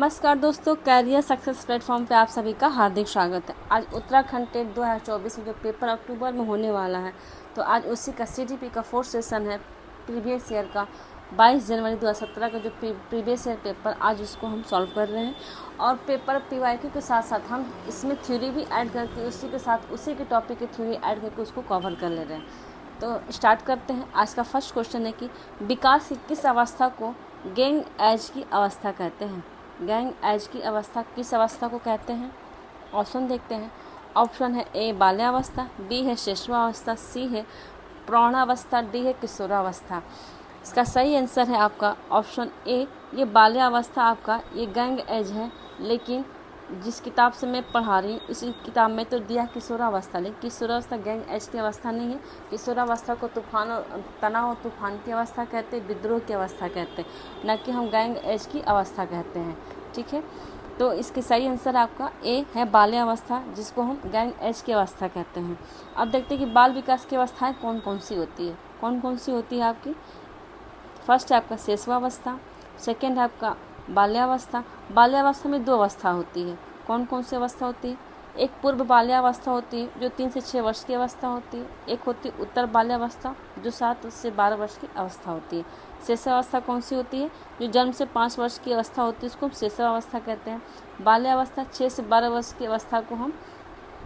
नमस्कार दोस्तों, career success platform पे आप सभी का हार्दिक स्वागत है। आज उत्तराखंड टेट 2024 में जो पेपर अक्टूबर में होने वाला है, तो आज उसी का सीटीपी का 4th सेशन है प्रीवियस ईयर का। 22 जनवरी 2017 का जो प्रीवियस ईयर पेपर, आज उसको हम सॉल्व कर रहे हैं। और पेपर पीवाईक्यू के साथ साथ हम इसमें थ्योरी भी ऐड करके उसी के साथ उसी के टॉपिक की थ्योरी ऐड करके उसको कवर कर ले रहे हैं। तो स्टार्ट करते हैं। आज का फर्स्ट क्वेश्चन है कि विकास की किस अवस्था को गैंग एज की अवस्था कहते हैं। गैंग एज की अवस्था किस अवस्था को कहते हैं? ऑप्शन देखते हैं। ऑप्शन है ए बाल्यावस्था, बी है शिशुआवस्था, सी है प्रौढ़ावस्था, डी है किशोरावस्था। इसका सही आंसर है आपका ऑप्शन ए, ये बाल्यावस्था आपका ये गैंग एज है। लेकिन जिस किताब से मैं पढ़ा रही हूँ इसी किताब में तो दिया किशोरावस्था, लेकिन किशोरावस्था गैंग एज की अवस्था नहीं है। किशोरावस्था को तूफान और तनाव और तूफान की अवस्था कहते हैं, विद्रोह की अवस्था कहते हैं, न कि हम गैंग एज की अवस्था कहते हैं। ठीक है, तो इसके सही आंसर आपका ए है बाल्यावस्था, जिसको हम गैंग एज की अवस्था कहते हैं। अब देखते हैं कि बाल विकास की अवस्थाएँ कौन कौन सी होती है। कौन कौन सी होती है आपकी? फर्स्ट है आपका शिशुआवस्था, सेकेंड है आपका बाल्यावस्था। बाल्यावस्था में 2 अवस्था होती है। कौन कौन सी अवस्था होती है? एक पूर्व बाल्यावस्था होती है जो 3 से 6 वर्ष की अवस्था होती है। एक होती है उत्तर बाल्यावस्था जो 7 से 12 वर्ष की अवस्था होती है। शिशुअवस्था कौन सी होती है? जो जन्म से 5 वर्ष की अवस्था होती है, उसको हम शिशुअवस्था कहते हैं। बाल्यावस्था 6 से 12 वर्ष की अवस्था को हम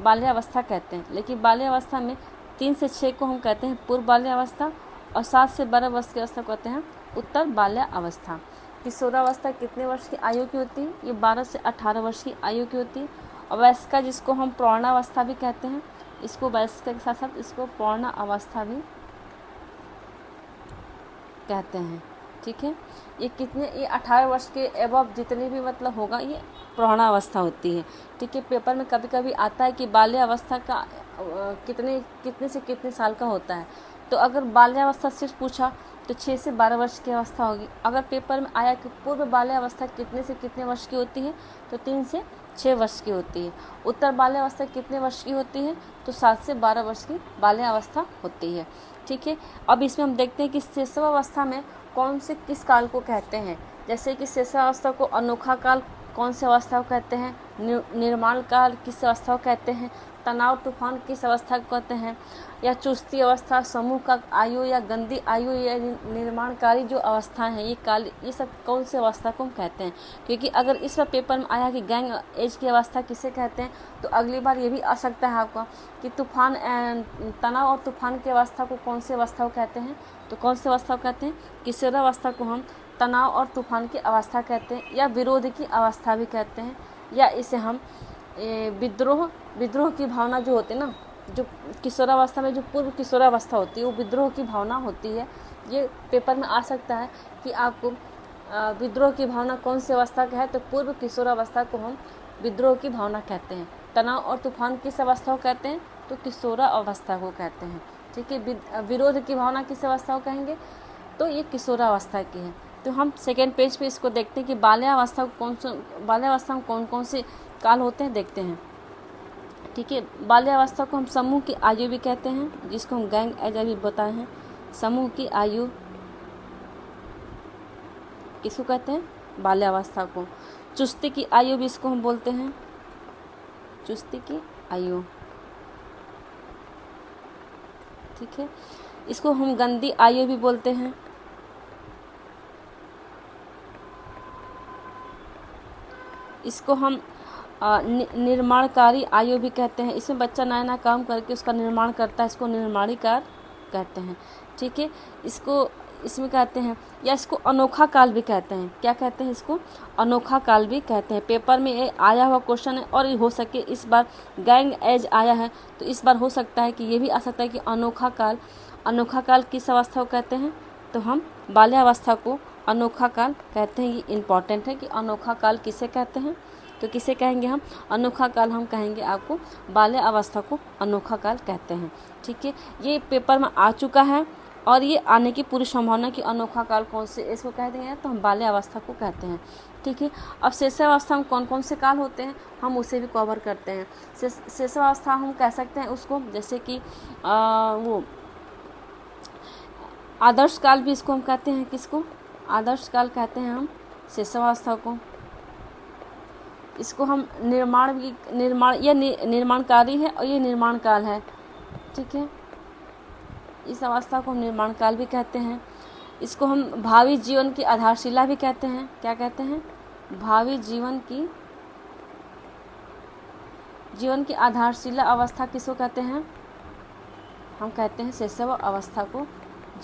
बाल्यावस्था कहते हैं। लेकिन बाल्यावस्था में 3 से 6 को हम कहते हैं पूर्व बाल्यावस्था और 7 से 12 वर्ष की अवस्था कहते हैं उत्तर बाल्यावस्था। किशोरावस्था कितने वर्ष की आयु की होती है? ये 12 से 18 वर्ष की आयु की होती है। और वयस्का जिसको हम प्रौढ़ावस्था भी कहते हैं, इसको वयस्का के साथ साथ इसको प्रौढ़ावस्था भी कहते हैं। ठीक है, ये 18 वर्ष के एबव जितने भी मतलब होगा ये प्रौढ़ावस्था होती है। ठीक है, पेपर में कभी कभी आता है कि बाल्यावस्था का कितने से कितने साल का होता है। तो अगर बाल्यावस्था सिर्फ पूछा तो 6 से 12 वर्ष की अवस्था होगी। अगर पेपर में आया कि पूर्व बाल्यावस्था कितने से कितने वर्ष की होती है, तो 3 से 6 वर्ष की होती है। उत्तर बाल्यावस्था कितने वर्ष की होती है, तो 7 से 12 वर्ष की बाल्यावस्था होती है। ठीक है, अब इसमें हम देखते हैं कि शिशुअवस्था में कौन से किस काल को कहते हैं। जैसे कि शिशुअवस्था को अनोखा काल कौन से अवस्था को कहते हैं, निर्माण काल किस अवस्था को कहते हैं, तनाव तूफान किस अवस्था को कहते हैं, या चुस्ती अवस्था, समूह का आयु या गंदी आयु या निर्माणकारी जो अवस्था है ये काल, ये सब कौन से अवस्था को हम कहते हैं। क्योंकि अगर इस बार पेपर में आया कि गैंग एज की अवस्था किसे कहते हैं, तो अगली बार ये भी आ सकता है आपका कि तूफान तनाव और तूफान की अवस्था को कौन सी अवस्था को कहते हैं। तो कौन सी अवस्था को कहते हैं? किशोरावस्था को हम तनाव और तूफान की अवस्था कहते हैं, या विरोध की अवस्था भी कहते हैं, या इसे हम विद्रोह की भावना जो होती है ना, जो किशोरावस्था में जो पूर्व किशोरावस्था होती है वो विद्रोह की भावना होती है। ये पेपर में आ सकता है कि आपको विद्रोह की भावना कौन सी अवस्था का है, तो पूर्व किशोरावस्था को हम विद्रोह की भावना कहते हैं। तनाव और तूफान किस अवस्था को कहते हैं, तो किशोरावस्था को कहते हैं। ठीक है, विरोध की भावना किस अवस्था को कहेंगे, तो ये किशोरावस्था की है। तो हम सेकेंड पेज पे इसको देखते हैं कि बाल्यावस्था में कौन कौन से काल होते हैं, देखते हैं। ठीक है, बाल्यावस्था को हम समूह की आयु भी कहते हैं, जिसको हम गैंग एज अभी बताए हैं। समूह की आयु किसको कहते हैं? बाल्यावस्था को। चुस्ती की आयु भी इसको हम बोलते हैं, चुस्ती की आयु। ठीक है, इसको हम गंदी आयु भी बोलते हैं। इसको हम निर्माणकारी आयु भी कहते हैं। इसमें बच्चा नया नया काम करके उसका निर्माण करता है, इसको निर्माणी कार्य कहते हैं। ठीक है, इसमें कहते हैं, या इसको अनोखा काल भी कहते हैं। क्या कहते हैं? इसको अनोखा काल भी कहते हैं। पेपर में ये आया हुआ क्वेश्चन है, और हो सके इस बार गैंग एज आया है तो इस बार हो सकता है कि ये भी आ सकता है कि अनोखा काल किस अवस्था को कहते हैं, तो हम बाल्यावस्था को अनोखा काल कहते हैं। ये इम्पॉर्टेंट है कि अनोखा काल किसे कहते हैं, तो किसे कहेंगे हम? अनोखा काल हम कहेंगे आपको बाल्यावस्था को अनोखा काल कहते हैं। ठीक है, ये पेपर में आ चुका है और ये आने की पूरी संभावना कि अनोखा काल कौन से इसको कह देंगे, तो हम बाल्यावस्था को कहते हैं। ठीक है, अब शिशुअवस्था में कौन कौन से काल होते हैं हम उसे भी कवर करते हैं। शिशुअवस्था हम कह सकते हैं उसको, जैसे कि वो आदर्श काल भी इसको हम कहते हैं। किसको? आदर्श काल कहते हैं हम शिशुअवस्था को। इसको हम निर्माणकारी है और ये निर्माण काल है, ठीक है। इस अवस्था को हम निर्माण काल भी कहते हैं। इसको हम भावी जीवन की आधारशिला भी कहते हैं। क्या कहते हैं? भावी जीवन की आधारशिला अवस्था किसको कहते हैं? हम कहते हैं शैशव अवस्था को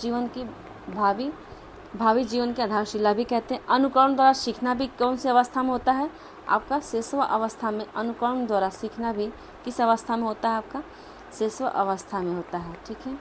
जीवन की भावी जीवन की आधारशिला भी कहते हैं। अनुकरण द्वारा सीखना भी कौन सी अवस्था में होता है? आपका शैशव अवस्था में। अनुकरण द्वारा सीखना भी किस अवस्था में होता है? आपका शैशव अवस्था में होता है, ठीक है।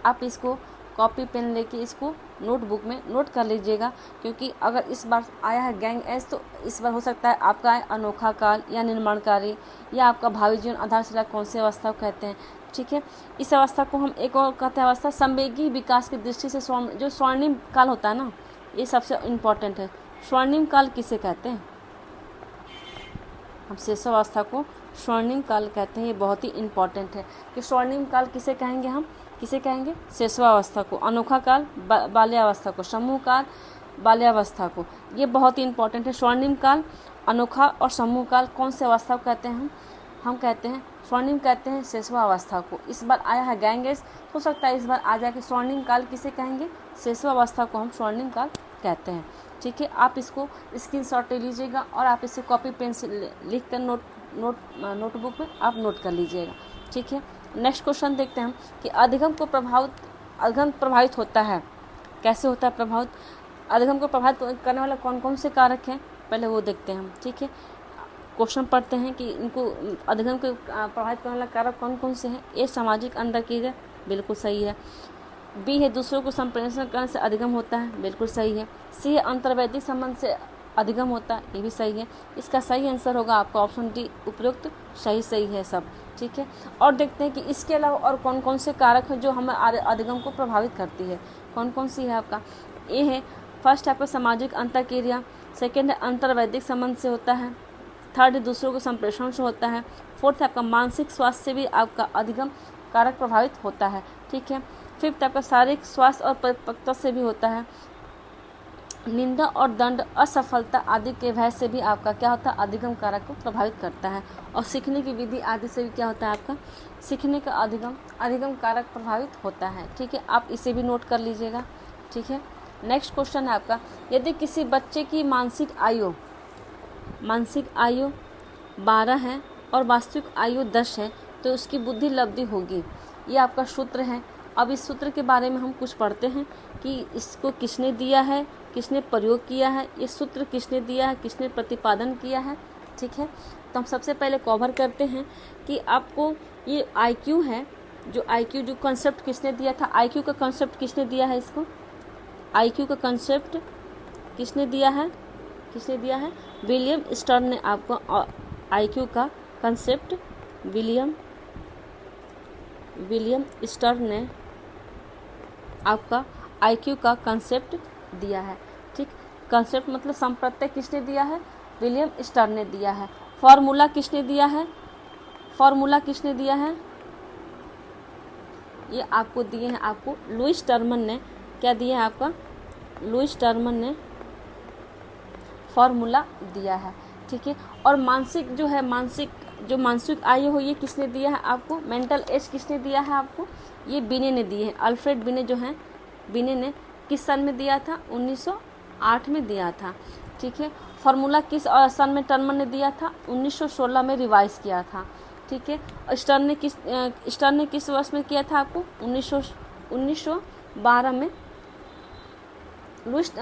आप इसको कॉपी पेन लेके इसको नोटबुक में नोट कर लीजिएगा, क्योंकि अगर इस बार आया है गैंग एज तो इस बार हो सकता है आपका है अनोखा काल या निर्माणकारी या आपका भावी जीवन आधारशिला कौन सी अवस्था को कहते हैं, ठीक है। इस अवस्था को हम एक और कहते हैं अवस्था संवेगी विकास की दृष्टि से जो स्वर्णिम काल होता है ना, ये सबसे इम्पोर्टेंट है। स्वर्णिम काल किसे कहते हैं? हम शैशव अवस्था को स्वर्णिम काल कहते हैं। ये बहुत ही इम्पोर्टेंट है कि स्वर्णिम काल किसे कहेंगे हम? किसे कहेंगे? शैशवावस्था को। अनोखा काल बाल्यावस्था को। समूह काल बाल्यावस्था को। ये बहुत ही इंपॉर्टेंट है। स्वर्णिम काल, अनोखा और समूह काल कौन से अवस्था को कहते हैं? हम कहते हैं स्वर्णिम कहते हैं शैशवावस्था को। इस बार आया है गैंग एज, हो सकता है इस बार आ जाए कि स्वर्णिम काल किसे कहेंगे? शैशवावस्था को हम स्वर्णिम काल कहते हैं, ठीक है। आप इसको स्क्रीनशॉट ले लीजिएगा और आप इसे कॉपी पेन से लिख कर नोटबुक में आप नोट कर लीजिएगा, ठीक है। नेक्स्ट क्वेश्चन देखते हैं हम कि अधिगम प्रभावित होता है। कैसे होता है प्रभावित? अधिगम को प्रभावित करने वाला कौन कौन से कारक हैं, पहले वो देखते हैं हम, ठीक है। क्वेश्चन पढ़ते हैं कि इनको अधिगम को प्रभावित करने वाला कारक कौन कौन से हैं। ए सामाजिक अंतरक्रिया, बिल्कुल सही है। बी है दूसरों को संप्रेषण करने से अधिगम होता है, बिल्कुल सही है। सी है अंतर्वैदिक संबंध से अधिगम होता है, ये भी सही है। इसका सही आंसर होगा आपका ऑप्शन डी, उपयुक्त सही है सब, ठीक है। और देखते हैं कि इसके अलावा और कौन कौन से कारक हैं जो हमें अधिगम को प्रभावित करती है। कौन कौन सी है आपका? ए है फर्स्ट आपका सामाजिक अंतरक्रिया, सेकेंड है अंतर्वैदिक संबंध से होता है, थर्ड है दूसरों को संप्रेषण से होता है, फोर्थ है आपका मानसिक स्वास्थ्य से भी आपका अधिगम कारक प्रभावित होता है, ठीक है। फिफ्थ आपका शारीरिक स्वास्थ्य और परिपक्वता से भी होता है। निंदा और दंड, असफलता आदि के भय से भी आपका क्या होता है? अधिगम कारक को प्रभावित करता है। और सीखने की विधि आदि से भी क्या होता है? आपका सीखने का अधिगम कारक प्रभावित होता है, ठीक है। आप इसे भी नोट कर लीजिएगा, ठीक है। नेक्स्ट क्वेश्चन है आपका, यदि किसी बच्चे की मानसिक आयु 12 है और वास्तविक आयु 10 है तो उसकी बुद्धि लब्धि होगी। ये आपका सूत्र है। अब इस सूत्र के बारे में हम कुछ पढ़ते हैं कि इसको किसने दिया है, किसने प्रयोग किया है, ये सूत्र किसने दिया है, किसने प्रतिपादन किया है, ठीक है। तो हम सबसे पहले कवर करते हैं कि आपको ये आईक्यू है, जो कॉन्सेप्ट किसने दिया था? आईक्यू का कॉन्सेप्ट किसने दिया है? इसको आईक्यू का कॉन्सेप्ट किसने दिया है? विलियम स्टर्न ने आपको आईक्यू का कॉन्सेप्ट विलियम स्टर्न ने आपका आईक्यू का कॉन्सेप्ट दिया है, ठीक। कॉन्सेप्ट मतलब संप्रत्यय किसने दिया है? विलियम स्टर्न ने दिया है। फॉर्मूला किसने दिया है? ये आपको दिए हैं, आपको लुईस टर्मन ने क्या दिया है? आपका लुईस टर्मन ने फॉर्मूला दिया है, ठीक है। और मानसिक आयु हो ये किसने दिया है आपको? मेंटल एज किसने दिया है आपको? ये बिने ने दिए हैं। अल्फ्रेड बिने जो हैं, बिने ने किस सन में दिया था? 1908 में दिया था, ठीक है। फार्मूला किस सन में टर्मन ने दिया था? 1916 में रिवाइज किया था, ठीक है। स्टर्न ने किस वर्ष में किया था आपको? 1912 में। लुईस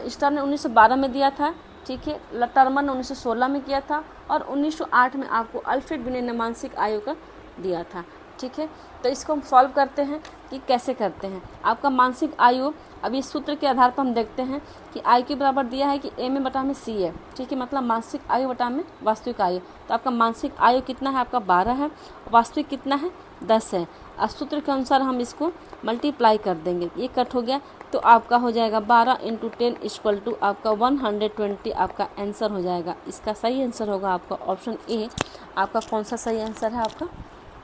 स्टर्न ने 1912 में दिया था, ठीक है। टर्मन ने 1916 में किया था और 1908 में आपको अल्फ्रेड बिने ने मानसिक आयु का दिया था, ठीक है। तो इसको हम सॉल्व करते हैं कि कैसे करते हैं। आपका मानसिक आयु, अब इस सूत्र के आधार पर हम देखते हैं कि आई के बराबर दिया है कि ए में बटा में सी है, ठीक है। मतलब मानसिक आयु बटा में वास्तविक आयु। तो आपका मानसिक आयु कितना है? आपका 12 है। वास्तविक कितना है? 10 है। अब सूत्र के अनुसार हम इसको मल्टीप्लाई कर देंगे, ये कट हो गया तो आपका हो जाएगा 12 × 10 = आपका 120 आपका आंसर हो जाएगा। इसका सही आंसर होगा आपका ऑप्शन ए। आपका कौन सा सही आंसर है? आपका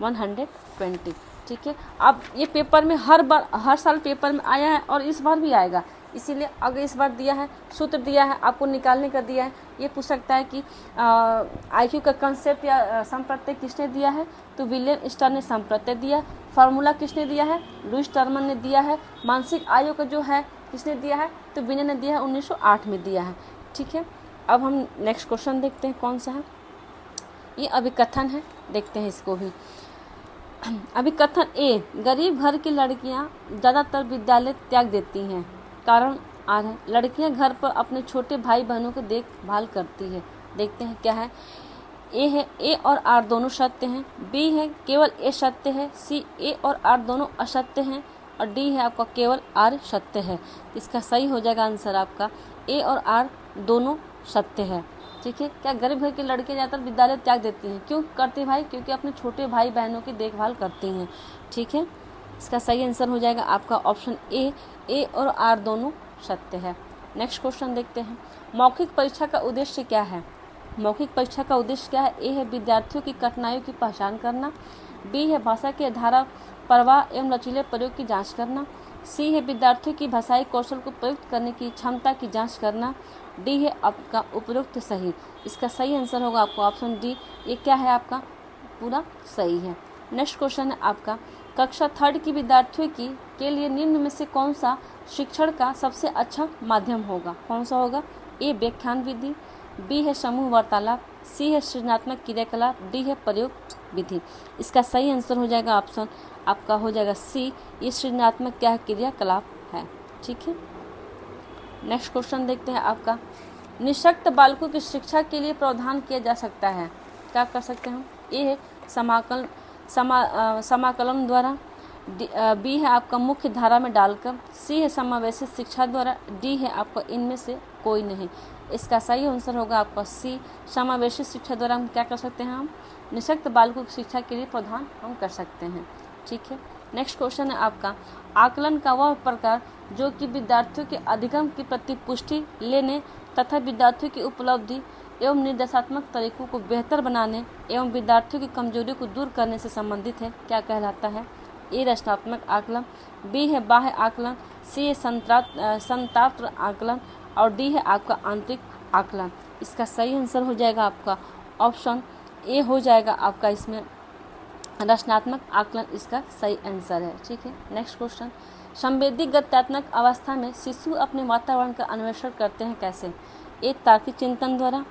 120, ठीक है। अब ये पेपर में हर साल पेपर में आया है और इस बार भी आएगा, इसीलिए अगर इस बार दिया है, सूत्र दिया है, आपको निकालने का दिया है, ये पूछ सकता है कि IQ का कंसेप्ट या समप्रत्यय किसने दिया है, तो विलियम स्टर ने समप्रत्यय दिया। फार्मूला किसने दिया है, लुईस टर्मन ने दिया है। मानसिक आयु का जो है किसने दिया है, तो विनय ने दिया है, 1908 में दिया है। ठीक है, अब हम नेक्स्ट क्वेश्चन देखते हैं कौन सा है। ये अभिकथन है, देखते हैं इसको भी। अभिकथन ए, गरीब घर की लड़कियां ज़्यादातर विद्यालय त्याग देती हैं। कारण आर है, लड़कियां घर पर अपने छोटे भाई बहनों की देखभाल करती है। देखते हैं क्या है। ए है, ए और आर दोनों सत्य हैं। बी है, केवल ए सत्य है। सी, ए और आर दोनों असत्य हैं। और डी है आपका केवल आर सत्य है। इसका सही हो जाएगा आंसर आपका ए और आर दोनों सत्य है। ठीक है, क्या गरीब घर की लड़कियां ज़्यादातर विद्यालय त्याग देती हैं? क्यों करती भाई? क्योंकि अपने छोटे भाई बहनों की देखभाल करती हैं। ठीक है, इसका सही आंसर हो जाएगा आपका ऑप्शन ए और आर दोनों सत्य है। नेक्स्ट क्वेश्चन देखते हैं। मौखिक परीक्षा का उद्देश्य क्या है? मौखिक परीक्षा का उद्देश्य क्या है? ए है विद्यार्थियों की कठिनाइयों की पहचान करना। बी है भाषा के धारा प्रवाह एवं लचीले प्रयोग की जाँच करना। सी है विद्यार्थियों की भाषाई कौशल को प्रयुक्त करने की क्षमता की जाँच करना। डी है आपका उपयुक्त सही। इसका सही आंसर होगा आपका ऑप्शन डी। ये क्या है आपका पूरा सही है। नेक्स्ट क्वेश्चन है आपका, कक्षा 3 की विद्यार्थियों के लिए निम्न में से कौन सा शिक्षण का सबसे अच्छा माध्यम होगा? कौन सा होगा? ए व्याख्यान विधि, बी है समूह वार्तालाप, सी है सृजनात्मक क्रियाकलाप, डी है प्रयोग विधि। इसका सही आंसर हो जाएगा ऑप्शन आपका हो जाएगा सी, ये सृजनात्मक क्या क्रियाकलाप है। ठीक है, नेक्स्ट क्वेश्चन देखते हैं आपका, निःशक्त बालकों की शिक्षा के लिए प्रावधान किया जा सकता है। क्या कर सकते हैं हम? ए है समाकलन द्वारा, बी है आपका मुख्य धारा में डालकर, सी है समावेशी शिक्षा द्वारा, डी है आपका इनमें से कोई नहीं। इसका सही आंसर होगा आपका सी, समावेशी शिक्षा द्वारा हम क्या कर सकते हैं, हम निःशक्त बालकों की शिक्षा के लिए प्रावधान हम कर सकते हैं। ठीक है, नेक्स्ट क्वेश्चन है आपका, आकलन का वह प्रकार जो कि विद्यार्थियों के अधिगम की प्रतिपुष्टि लेने तथा विद्यार्थियों की उपलब्धि एवं निर्देशात्मक तरीकों को बेहतर बनाने एवं विद्यार्थियों की कमजोरियों को दूर करने से संबंधित है, क्या कहलाता है? ए रचनात्मक आकलन, बी है बाह्य आकलन, सी है संतात्र आकलन और डी है आपका आंतरिक आकलन। इसका सही आंसर हो जाएगा आपका ऑप्शन ए हो जाएगा आपका इसमें रचनात्मक आकलन इसका सही आंसर है। ठीक है, नेक्स्ट क्वेश्चन, संवेदी गत्यात्मक अवस्था में शिशु अपने वातावरण का अन्वेषण करते हैं कैसे? ए तार्किक चिंतन द्वारा,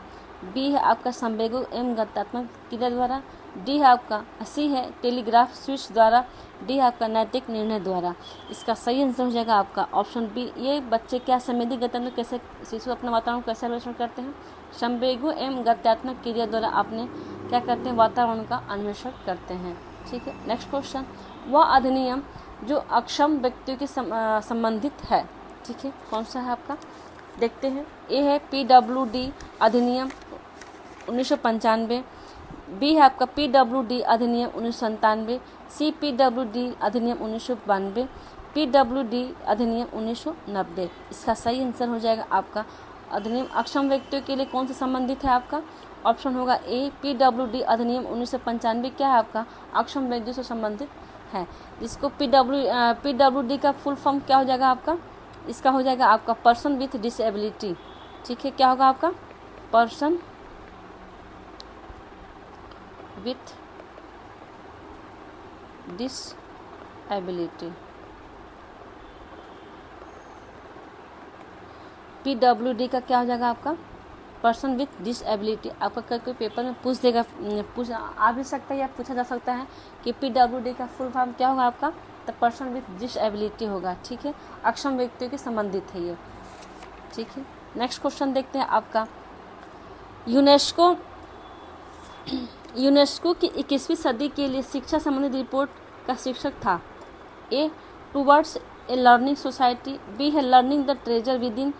बी है आपका संवेगों एवं गत्यात्मक क्रिया द्वारा, डी है आपका सी है टेलीग्राफ स्विच द्वारा, डी है आपका नैतिक निर्णय द्वारा। इसका सही आंसर हो जाएगा आपका ऑप्शन बी। ये बच्चे क्या संवेदी गत्यात्मक कैसे शिशु अपना वातावरण कैसे अन्वेषण करते हैं? संवेगों एवं गत्यात्मक क्रिया द्वारा आपने क्या करते हैं, वातावरण का अन्वेषण करते हैं। ठीक है, नेक्स्ट क्वेश्चन, वह अधिनियम जो अक्षम व्यक्तियों के संबंधित है। ठीक है, कौन सा है आपका देखते हैं। ए है PWD अधिनियम 1995, बी है आपका PWD अधिनियम 1997, सी PWD अधिनियम 1992, PWD अधिनियम 1990। इसका सही आंसर हो जाएगा आपका अधिनियम अक्षम व्यक्तियों के लिए कौन से संबंधित है? आपका ऑप्शन होगा ए PWD अधिनियम 1995 क्या है आपका अक्षम व्यक्तियों से संबंधित है। जिसको PWD का फुल फॉर्म क्या हो जाएगा आपका? इसका हो जाएगा आपका पर्सन विथ डिसेबिलिटी। ठीक है, क्या होगा आपका पर्सन विथ डिसेबिलिटी। PWD का क्या हो जाएगा आपका पर्सन विथ डिसेबिलिटी। आपका कोई पेपर में पूछ देगा, पूछ आ भी सकता है या पूछा जा सकता है कि PWD का फुल फॉर्म क्या होगा आपका, तो पर्सन विथ डिसेबिलिटी होगा। ठीक है, अक्षम व्यक्तियों के संबंधित है ये। ठीक है, नेक्स्ट क्वेश्चन देखते हैं आपका, यूनेस्को की 21वीं सदी के लिए शिक्षा संबंधित रिपोर्ट का शीर्षक था। A towards a learning society, B है learning the treasure within,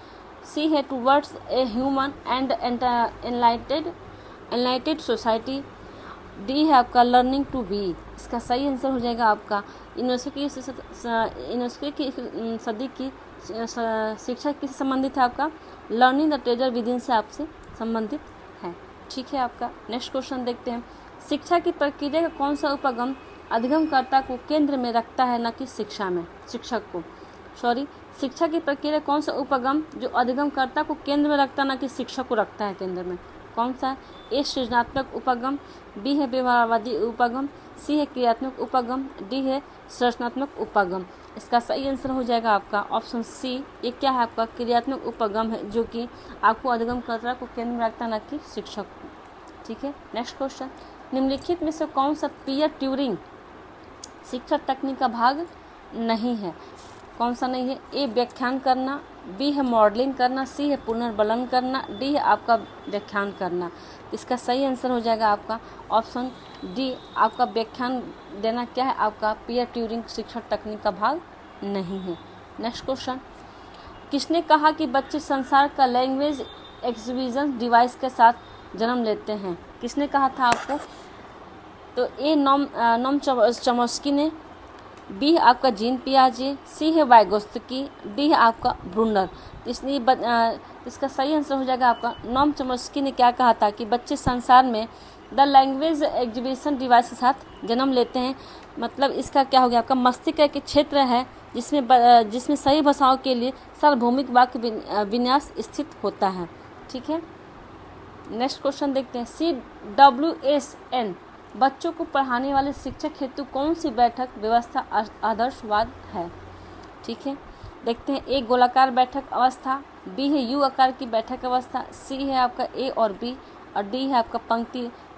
C है towards a human and enlightened society, D है आपका लर्निंग टू बी। इसका सही आंसर हो जाएगा आपका यूनेस्को की सदी की शिक्षा किससे संबंधित है? आपका learning the treasure with in से आपसे संबंधित है। ठीक है, आपका नेक्स्ट क्वेश्चन देखते हैं, शिक्षा की प्रक्रिया का कौन सा उपगम अधिगमकर्ता को केंद्र में रखता है, न कि शिक्षक को? शिक्षा की प्रक्रिया कौन सा उपगम जो अधिगमकर्ता को केंद्र में रखता ना कि शिक्षक को रखता है केंद्र में, कौन सा है? ए सृजनात्मक उपगम, बी है व्यवहारवादी उपगम, सी है क्रियात्मक उपगम, डी है संरचनात्मक उपगम। इसका सही आंसर हो जाएगा आपका ऑप्शन सी। ये क्या है आपका? क्रियात्मक उपगम है, जो कि आपको अधिगमकर्ता को केंद्र में रखता ना कि शिक्षक को। ठीक है, नेक्स्ट क्वेश्चन, निम्नलिखित में से कौन सा पीयर ट्यूरिंग शिक्षा तकनीक का भाग नहीं है? कौन सा नहीं है? ए व्याख्यान करना, बी है मॉडलिंग करना, सी है पुनर्बलन करना, डी है आपका व्याख्यान करना। इसका सही आंसर हो जाएगा आपका ऑप्शन डी। आपका व्याख्यान देना क्या है? आपका पीयर ट्यूरिंग शिक्षा तकनीक का भाग नहीं है। नेक्स्ट क्वेश्चन, किसने कहा कि बच्चे संसार का लैंग्वेज एक्विजिशन डिवाइस के साथ जन्म लेते हैं? किसने कहा था आपको? तो ए नोम चॉम्स्की ने, बी है आपका जीन पियाजे, सी है वाइगोत्स्की, डी है आपका ब्रूनर। इसलिए इसका सही आंसर हो जाएगा आपका नोम चॉम्स्की ने क्या कहा था कि बच्चे संसार में द लैंग्वेज एक्विजिशन डिवाइस के साथ जन्म लेते हैं। मतलब इसका क्या हो गया? आपका मस्तिष्क एक क्षेत्र है जिसमें सही भाषाओं के लिए सार्वभौमिक वाक्य विन्यास स्थित होता है। ठीक है, नेक्स्ट क्वेश्चन देखते हैं। CWSN बच्चों को पढ़ाने वाले शिक्षक हेतु कौन सी बैठक व्यवस्था आदर्शवाद है? ठीक है, देखते हैं। ए गोलाकार बैठक अवस्था, बी है यू आकार की बैठक अवस्था, सी है आपका ए और बी, और डी है आपका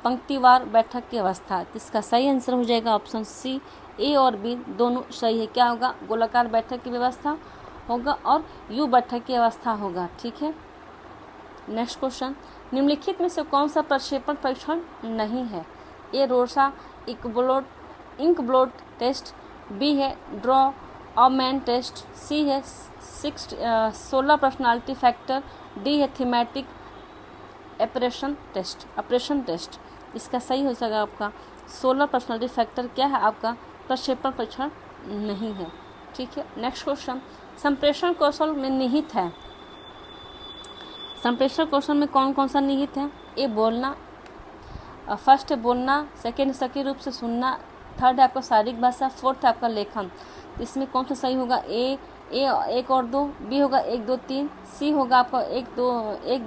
पंक्तिवार बैठक की अवस्था। इसका सही आंसर हो जाएगा ऑप्शन सी। ए और बी दोनों सही है। क्या होगा? गोलाकार बैठक की व्यवस्था होगा और यू बैठक की अवस्था होगा। ठीक है, नेक्स्ट क्वेश्चन, निम्नलिखित में से कौन सा प्रक्षेपण परीक्षण नहीं है? ए रोसा इंकब्लोट टेस्ट, बी है ड्रॉ ऑमेन टेस्ट, सी है 16 पर्सनालिटी फैक्टर, डी है थीमेटिक ऑपरेशन टेस्ट। इसका सही हो जाएगा आपका 16 पर्सनालिटी फैक्टर क्या है? आपका प्रक्षेपण परीक्षण नहीं है। ठीक है, नेक्स्ट क्वेश्चन, संप्रेषण कौशल में निहित है। संप्रेषण कौशल में कौन कौन सा निहित है? ए बोलना, फर्स्ट है बोलना, सेकेंड सही रूप से सुनना, थर्ड है आपका शारीरिक भाषा, फोर्थ है आपका लेखन। इसमें कौन सा सही होगा? ए 1 और 2, बी होगा 1 2 3, सी होगा आपका 1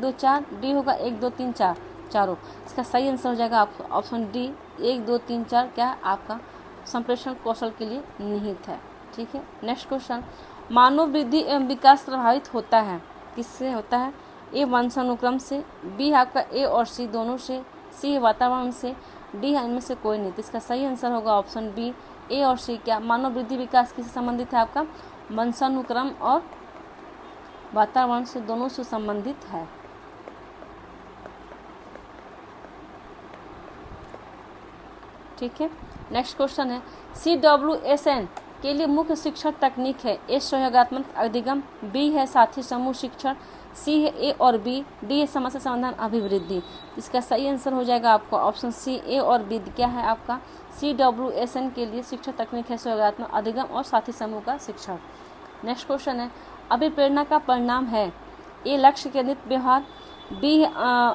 2 4, डी होगा 1 2 3 4 चारों। इसका सही आंसर हो जाएगा ऑप्शन डी 1 2 3 4 क्या है? आपका संप्रेषण कौशल के लिए निहित है। ठीक है, नेक्स्ट क्वेश्चन, मानव वृद्धि एवं विकास प्रभावित होता है, किससे होता है? ए वंशानुक्रम से, बी आपका ए और सी दोनों से, सी है वातावरण से, डी है इनमें से कोई नहीं। तो इसका सही आंसर होगा ऑप्शन बी ए और सी। क्या मानव वृद्धि विकास किससे संबंधित है? आपका वंशानुक्रम और वातावरण से दोनों से संबंधित है। ठीक है, नेक्स्ट क्वेश्चन है, CWSN के लिए मुख्य शिक्षण तकनीक है। ए सहयोगात्मक अधिगम, बी है साथी समूह शिक्षण, सी है ए और बी, डी है समस्या समाधान अभिवृद्धि। इसका सही आंसर हो जाएगा आपका ऑप्शन सी ए और बी। क्या है आपका? CWSN के लिए शिक्षण तकनीक है सहयोगात्मक अधिगम और साथी समूह का शिक्षण। नेक्स्ट क्वेश्चन है, अभिप्रेरणा का परिणाम है। ए लक्ष्य केंद्रित व्यवहार, बी है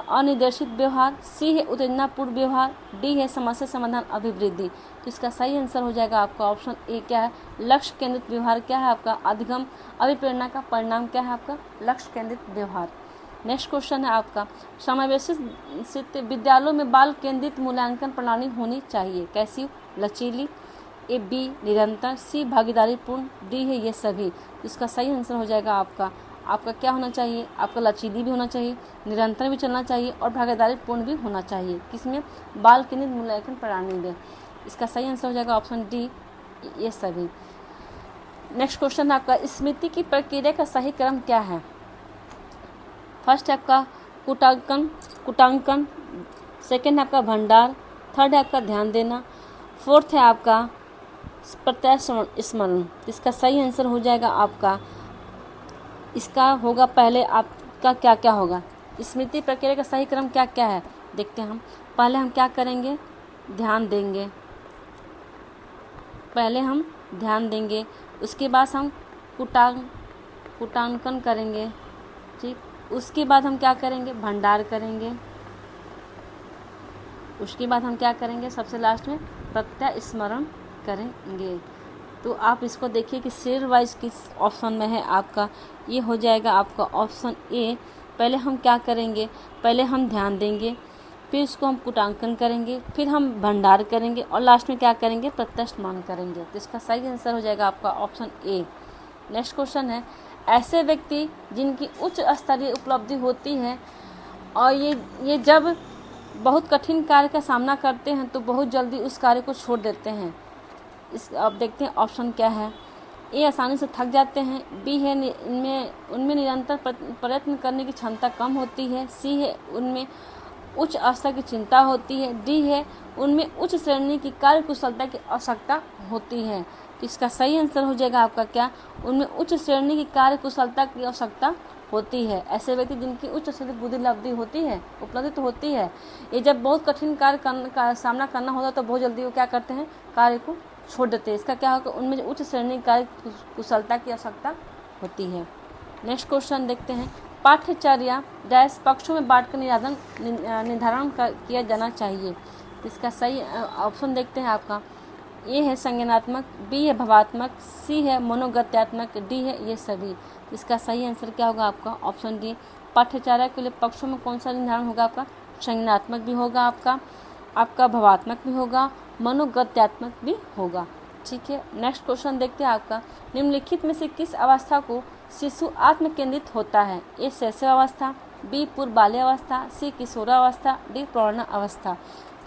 अनिर्देशित व्यवहार, सी है उत्तेजनापूर्ण व्यवहार, डी है समस्या समाधान अभिवृद्धि। तो इसका सही आंसर हो जाएगा आपका ऑप्शन ए। क्या है? लक्ष्य केंद्रित व्यवहार क्या है आपका? अधिगम। अभिप्रेरणा का परिणाम क्या है आपका? लक्ष्य केंद्रित व्यवहार। नेक्स्ट क्वेश्चन है आपका, समावेशित विद्यालयों में बाल केंद्रित मूल्यांकन प्रणाली होनी चाहिए। कैसी? लचीली, ए बी निरंतर, सी भागीदारीपूर्ण, डी है ये सभी। इसका सही आंसर हो जाएगा आपका क्या होना चाहिए? आपका लचीली भी होना चाहिए, निरंतर भी चलना चाहिए और भागीदारीपूर्ण भी होना चाहिए। किसमें? बाल केंद्रित मूल्यांकन प्रणाली में। इसका सही आंसर हो जाएगा ऑप्शन डी ये सभी। नेक्स्ट क्वेश्चन है आपका, स्मृति की प्रक्रिया का सही क्रम क्या है? फर्स्ट है आपका कुटांकन, सेकेंड है आपका भंडार, थर्ड है आपका ध्यान देना, फोर्थ है आपका प्रत्यक्ष स्मरण। इसका सही आंसर हो जाएगा आपका, इसका होगा पहले आपका क्या क्या होगा? स्मृति प्रक्रिया का सही क्रम क्या क्या है देखते हैं हम। पहले हम क्या करेंगे? ध्यान देंगे, पहले हम ध्यान देंगे, उसके बाद हम कुटांकन करेंगे, ठीक। उसके बाद हम क्या करेंगे? भंडार करेंगे। उसके बाद हम क्या करेंगे? सबसे लास्ट में प्रत्यय स्मरण करेंगे। तो आप इसको देखिए कि सीरियल वाइज किस ऑप्शन में है आपका। ये हो जाएगा आपका ऑप्शन ए। पहले हम क्या करेंगे, पहले हम ध्यान देंगे, फिर इसको हम कुटांकन करेंगे, फिर हम भंडार करेंगे और लास्ट में क्या करेंगे, प्रत्यक्ष मान करेंगे। तो इसका सही आंसर हो जाएगा आपका ऑप्शन ए। नेक्स्ट क्वेश्चन है, ऐसे व्यक्ति जिनकी उच्च स्तरीय उपलब्धि होती है और ये जब बहुत कठिन कार्य का सामना करते हैं तो बहुत जल्दी उस कार्य को छोड़ देते हैं। अब देखते हैं ऑप्शन क्या है। ए, आसानी से थक जाते हैं। बी है उनमें निरंतर प्रयत्न करने की क्षमता कम होती है। सी है उनमें उच्च स्तर की चिंता होती है। डी है उनमें उच्च श्रेणी की कार्य कुशलता की आवश्यकता होती है। तो इसका सही आंसर हो जाएगा आपका क्या, उनमें उच्च श्रेणी की कार्य कुशलता की आवश्यकता होती है। ऐसे व्यक्ति जिनकी उच्च श्रेणी बुद्धि उपलब्धि तो होती है, ये जब बहुत कठिन कार्य का सामना करना होता है तो बहुत जल्दी वो क्या करते हैं, कार्य को छोड़ देते हैं। इसका क्या होगा, उनमें उच्च श्रेणी की कार्य कुशलता की आवश्यकता होती है। नेक्स्ट क्वेश्चन देखते हैं, पाठ्यचर्या डैश पक्षों में बांटकर निर्धारण किया जाना चाहिए। तो इसका सही ऑप्शन देखते हैं आपका। ए है संज्ञानात्मक, बी है भावात्मक, सी है मनोगत्यात्मक, डी है ये सभी। इसका सही आंसर क्या होगा आपका ऑप्शन डी। पाठ्यचर्या के लिए पक्षों में कौन सा निर्धारण होगा आपका, संज्ञानात्मक भी होगा आपका भावात्मक भी होगा, मनोगत्यात्मक भी होगा। ठीक है, नेक्स्ट क्वेश्चन देखते हैं आपका, निम्नलिखित में से किस अवस्था को शिशु आत्म केंद्रित होता है। ए शैशवावस्था, बी पूर्व बाल्यावस्था, सी किशोरावस्था, डी प्रौढ़ावस्था।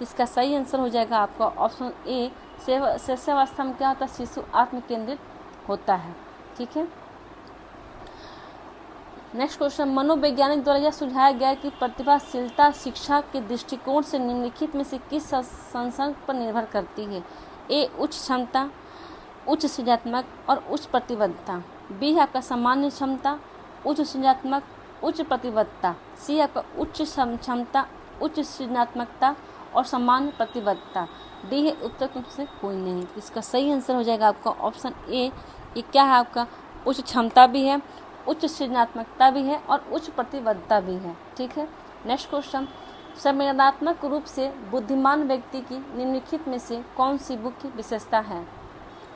इसका सही आंसर हो जाएगा आपका ऑप्शन ए। शैशवावस्था में क्या होता है, शिशु आत्म केंद्रित होता है। ठीक है, नेक्स्ट क्वेश्चन, मनोवैज्ञानिक द्वारा यह सुझाया गया कि प्रतिभाशीलता शिक्षा के दृष्टिकोण से निम्नलिखित में से किस संसर्ग पर निर्भर करती है। ए उच्च क्षमता, उच्च सृजनात्मक और उच्च प्रतिबद्धता। बी है आपका सामान्य क्षमता, उच्च सृजनात्मक, उच्च प्रतिबद्धता। सी आपका उच्च क्षमता, उच्च सृजनात्मकता और सामान्य प्रतिबद्धता। डी है उत्तर से कोई नहीं। इसका सही आंसर हो जाएगा आपका ऑप्शन ए। ये क्या है आपका, उच्च क्षमता भी है, उच्च सृजनात्मकता भी है और उच्च प्रतिबद्धता भी है। ठीक है, नेक्स्ट क्वेश्चन, संवेदनात्मक रूप से बुद्धिमान व्यक्ति की निम्नलिखित में से कौन सी मुख्य विशेषता है,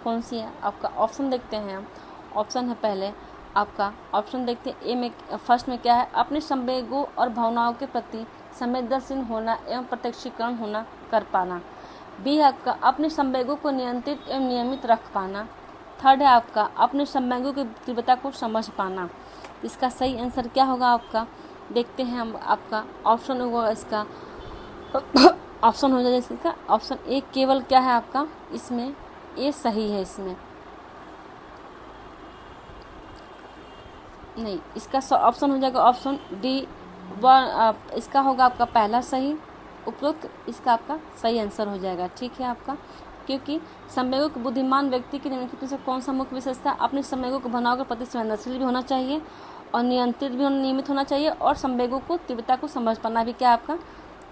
कौन सी है आपका ऑप्शन देखते हैं हम। ऑप्शन है पहले आपका ऑप्शन देखते हैं ए में, फर्स्ट में क्या है, अपने संवेगों और भावनाओं के प्रति संवेदनशील होना एवं प्रत्यक्षीकरण होना कर पाना। बी है आपका अपने संवेगों को नियंत्रित एवं नियमित रख पाना। थर्ड है आपका अपने संवेगों की तीव्रता को समझ पाना। इसका सही आंसर क्या होगा आपका, देखते हैं हम। आपका ऑप्शन होगा इसका ऑप्शन हो जाएगा इसका ऑप्शन ए। केवल क्या है आपका, इसमें ए सही है, इसमें नहीं। इसका ऑप्शन हो जाएगा ऑप्शन डी इसका होगा आपका पहला सही उपरोक्त, इसका आपका सही आंसर हो जाएगा। ठीक है आपका, क्योंकि संवेगों के बुद्धिमान व्यक्ति की निम्नलिखित में से कौन सा मुख्य विशेषता, अपने संवेगों को भावनाओं के प्रति संवेदनशील भी होना चाहिए और नियंत्रित भी नियमित होना चाहिए और संवेगों को तीव्रता को समझ पाना भी क्या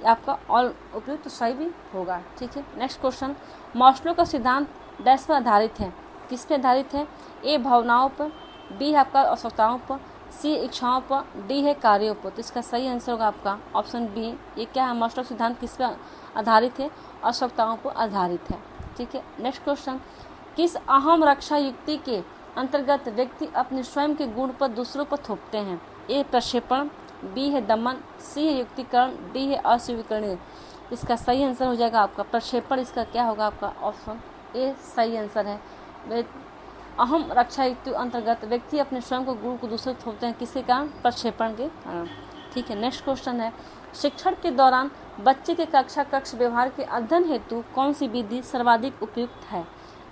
आपका और उपयुक्त सही भी होगा। ठीक है, नेक्स्ट क्वेश्चन, मास्लो का सिद्धांत डैश पर आधारित है, किस पे आधारित है। ए भावनाओं पर, बी है आपका आवश्यकताओं पर, सी इच्छाओं पर, डी है कार्यों पर। तो इसका सही आंसर होगा आपका ऑप्शन बी। ये क्या है, मास्लो का सिद्धांत किस पर आधारित है, आवश्यकताओं पर आधारित है। ठीक है, नेक्स्ट क्वेश्चन, किस अहम रक्षा युक्ति के अंतर्गत व्यक्ति अपने स्वयं के गुण पर दूसरों पर थोपते हैं। ए प्रक्षेपण, बी है दमन, सी है युक्तिकरण, डी है अस्वीकरण। इसका सही आंसर हो जाएगा आपका प्रक्षेपण। इसका क्या होगा आपका ऑप्शन ए सही आंसर है। अहम रक्षा युक्ति अंतर्गत व्यक्ति अपने स्वयं को गुण को दूसरे थोपते हैं, किसके कारण, प्रक्षेपण के कारण। ठीक है, नेक्स्ट क्वेश्चन है, शिक्षण के दौरान बच्चे के कक्ष व्यवहार के अध्ययन हेतु कौन सी विधि सर्वाधिक उपयुक्त है।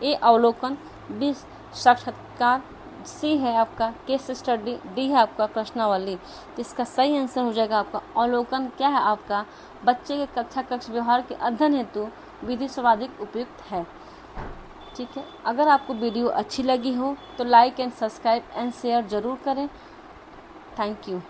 ए अवलोकन, बी साक्षात्कार, सी है आपका केस स्टडी, डी है आपका प्रश्नावली। तो इसका सही आंसर हो जाएगा आपका अवलोकन। क्या है आपका, बच्चे के कक्ष व्यवहार के अध्ययन हेतु विधि सर्वाधिक उपयुक्त है। ठीक है, अगर आपको वीडियो अच्छी लगी हो तो like and subscribe and share जरूर करें। Thank you.